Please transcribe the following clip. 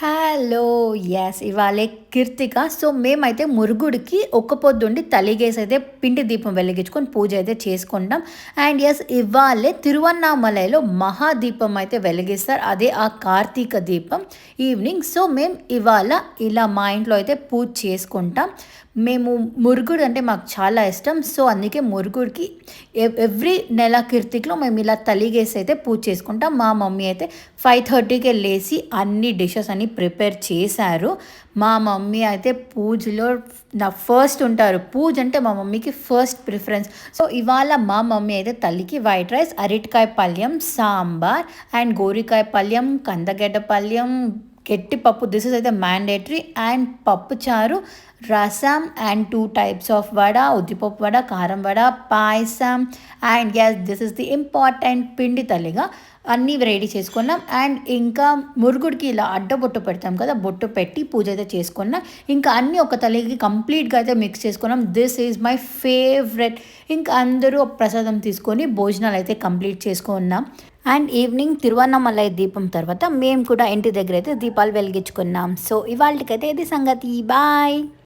Hello! ఇవాళే Keerthika. So, మేమైతే మురుగుడికి ఒక్క పొద్దుండి తలిగేసైతే పిండి దీపం వెలిగించుకొని పూజ అయితే చేసుకుంటాం. అండ్ ఇవాళే తిరువన్నామలైలో మహాదీపం అయితే వెలిగిస్తారు. అదే ఆ కార్తీక దీపం ఈవినింగ్. సో, మేము ఇవాళ ఇలా మా ఇంట్లో అయితే పూజ చేసుకుంటాం. మేము మురుగుడు అంటే మాకు చాలా ఇష్టం. సో, అందుకే మురుగుడికి ఎవ్రీ నెల కీర్తికలో మేము ఇలా తలిగేసి అయితే పూజ చేసుకుంటాం. మా మమ్మీ అయితే 5:30కే లేసి అన్ని డిషెస్ అన్ని ప్రిపేర్ చేశారు. మా మమ్మీ అయితే పూజలో ఫస్ట్ ఉంటారు. పూజ అంటే మా మమ్మీకి ఫస్ట్ ప్రిఫరెన్స్. సో, ఇవాళ మా మమ్మీ అయితే తల్లికి వైట్ రైస్, అరటికాయ పల్యం, సాంబార్ అండ్ గోరికాయ పల్యం, కందగడ్డ పల్యం, గట్టి పప్పు, దిస్ ఇస్ అయితే మ్యాండేటరీ, అండ్ పప్పు చారు, రసం అండ్ 2 టైప్స్ ఆఫ్ వడ, ఉద్దిపప్పు వడ, కారం vada, payasam and this is the important పిండి తల్లిగా అన్నీ రెడీ చేసుకున్నాం. అండ్ ఇంకా మురుగుడికి ఇలా అడ్డబొట్టు పెడతాం కదా, బొట్టు పెట్టి పూజ అయితే చేసుకున్నాం. ఇంకా అన్నీ ఒక తల్లికి కంప్లీట్గా అయితే మిక్స్ చేసుకున్నాం. This is my favourite. ఇంకా అందరూ ప్రసాదం తీసుకొని భోజనాలు అయితే కంప్లీట్ చేసుకున్నాం. అండ్ ఈవినింగ్ తిరువన్నామలై దీపం తర్వాత మేము కూడా ఇంటి దగ్గర అయితే దీపాలు వెలిగించుకున్నాం. సో, ఇవాళకైతే ఇది సంగతి. బాయ్.